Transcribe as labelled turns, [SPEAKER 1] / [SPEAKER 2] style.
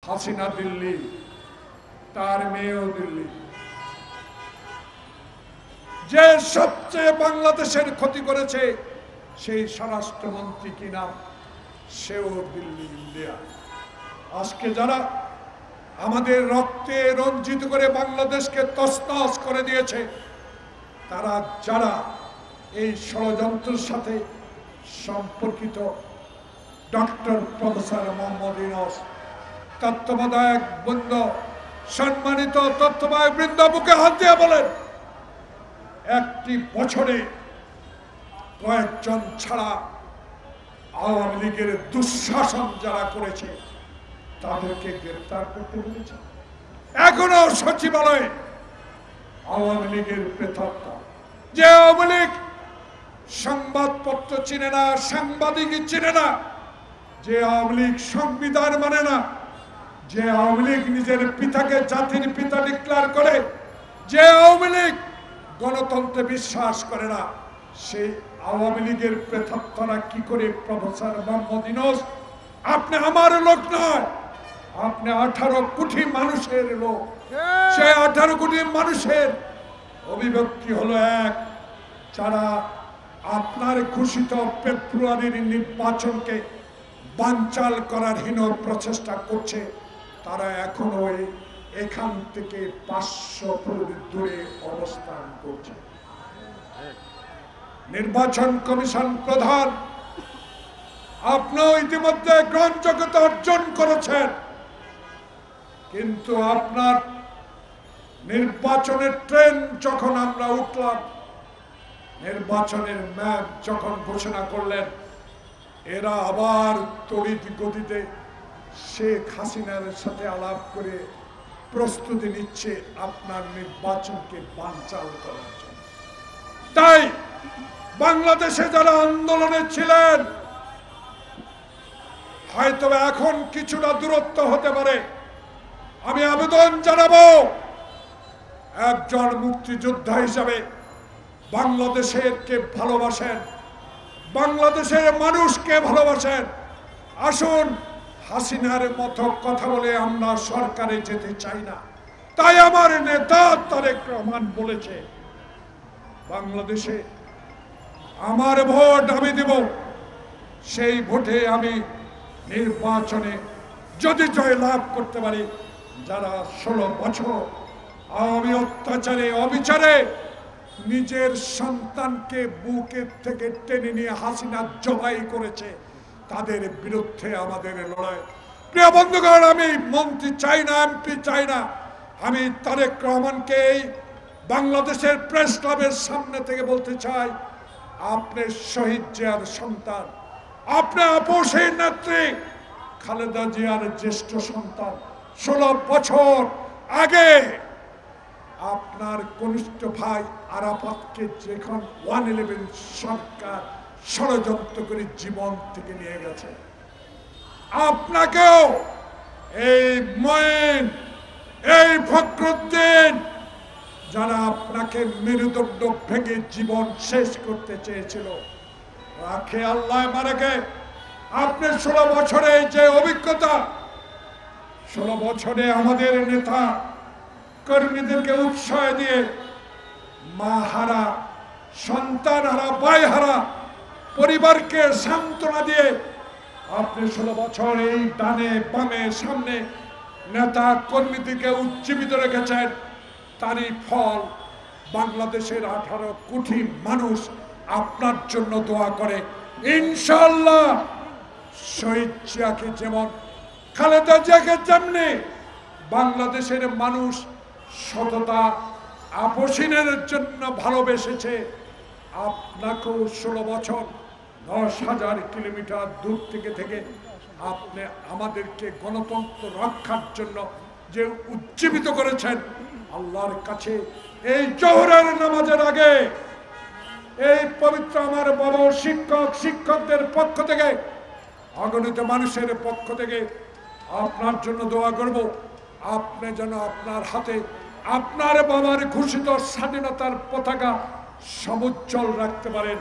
[SPEAKER 1] হাসিনা দিল্লি, তার মেয়েও দিল্লি। যে সবচেয়ে বাংলাদেশের ক্ষতি করেছে সেই স্বরাষ্ট্রমন্ত্রী কি নাম, সেও দিল্লি, ইন্ডিয়া। আজকে যারা আমাদের রক্তে রঞ্জিত করে বাংলাদেশকে তছনছ করে দিয়েছে, তারা যারা এই ষড়যন্ত্রের সাথে সম্পর্কিত, ডক্টর প্রফেসর মোহাম্মদ ইউনূস, তত্ত্বাবধায়ক বৃন্দ, সম্মানিত তত্ত্বাবধায়ক বৃন্দ, বুকে হাত দিয়ে বলেন, একটি বছরে কয়েকজন ছাড়া আওয়ামী লীগের দুঃশাসন যারা করেছে তাদেরকে গ্রেফতার করতে বলেছে। এখনো সচিবালয়ে আওয়ামী লীগের প্রেতাত্মা, যে আওয়ামী লীগ সংবাদপত্র চিনে না, সাংবাদিক চিনে না, যে আওয়ামী লীগ সংবিধান মানে না, যে আওয়ামী লীগ নিজের পিতাকে জাতির পিতা ডিক্লেয়ার করে, যে আওয়ামী লীগ গণতন্ত্রে বিশ্বাস করে না, সেই আওয়ামী লীগের প্রেতাত্মারা কি করে প্রফেসর মোহাম্মদ ইউনূস, আপনি আমার লোক নয়, আপনি 18 কোটি মানুষের লোক। সেই 18 কোটি মানুষের অভিব্যক্তি হলো এক, যারা আপনার ঘোষিত ফেব্রুয়ারির নির্বাচনকে বানচাল করার হীন প্রচেষ্টা করছে, তারা এখনো এখান থেকে 500 ফুট দূরে অবস্থান করছে। নির্বাচন কমিশন প্রধান, আপনিও ইতিমধ্যে গ্রহণযোগ্যতা অর্জন করেছেন, কিন্তু আপনার নির্বাচনের ট্রেন যখন আমরা উঠলাম, নির্বাচনের ম্যাপ যখন ঘোষণা করলেন, এরা আবার তড়িৎ গতিতে শেখ হাসিনার সাথে আলাপ করে প্রস্তুতি নিচ্ছে আপনার নির্বাচনকে বানচাল করার জন্য। তাই বাংলাদেশে যারা আন্দোলনে ছিলেন, হয়তো এখন কিছুটা দূরত্ব হতে পারে, আমি আবেদন জানাবো, একজন মুক্তিযোদ্ধা হিসাবে বাংলাদেশের কে ভালোবাসেন, বাংলাদেশের মানুষকে ভালোবাসেন, আসুন, হাসিনার মতো কথা বলে আমরা সরকারে যেতে চাই না। তাই আমার নেতা তারেক রহমান বলেছে, বাংলাদেশে আমার ভোট আমি দেব, সেই ভোটে আমি নির্বাচনে যদি জয় লাভ করতে পারি, যারা 16 বছর আওয়ামী অত্যাচারে অবিচারে নিজের সন্তানকে বুকের থেকে টেনে নিয়ে হাসিনা জবাই করেছে, তাদের বিরুদ্ধে আমাদের লড়াই। প্রিয় বন্ধুগণ, আমি মন্ত্রী চাই না, এমপি চাই না, আমি তারেক রহমানকে এই বাংলাদেশের প্রেস ক্লাবের সামনে থেকে বলতে চাই, আপনি শহীদ জিয়ার সন্তান, আপনি আপসের নেত্রী খালেদা জিয়ার জ্যেষ্ঠ সন্তান। 16 বছর আগে আপনার কনিষ্ঠ ভাই আরাফাতকে যখন 111 সরকার ষড়যন্ত্র করে জীবন থেকে নিয়ে গেছে, আপনাকেও এই মঈন, এই ফখরুদ্দিন, যারা আপনাকে মেরুদণ্ড ভেঙে জীবন শেষ করতে চেয়েছিল, রাখে আল্লাহ মারাকে। আপনি 16 বছরে যে অভিজ্ঞতা, 16 বছরে আমাদের নেতা কর্মীদেরকে উৎসাহ দিয়ে, মা হারা, সন্তান হারা, ভাই হারা পরিবারকে সান্ত্বনা দিয়ে আপনি 16 বছর এই ডানে বামে সামনে নেতা কর্মীদেরকে উজ্জীবিত রেখেছেন। তারই ফল বাংলাদেশের 18 কোটি মানুষ আপনার জন্য দোয়া করে। ইনশাআল্লাহ শহীদ জিয়াকে যেমন, খালেদা জিয়াকে যেমনি বাংলাদেশের মানুষ সততা আপসিনের জন্য ভালোবেসেছে, আপনাকেও 16 বছর 10,000 কিলোমিটার দূর থেকে আপনি আমাদেরকে গণতন্ত্র রক্ষার জন্য যে উজ্জীবিত করেছেন, আল্লাহর কাছে এই জোহরের নামাজের আগে এই পবিত্র আমার বড় শিক্ষকদের পক্ষ থেকে, অগণিত মানুষের পক্ষ থেকে আপনার জন্য দোয়া করব, আপনি যেন আপনার হাতে আপনার বাবার ঘোষিত স্বাধীনতার পতাকা সমুজ্জ্বল রাখতে পারেন।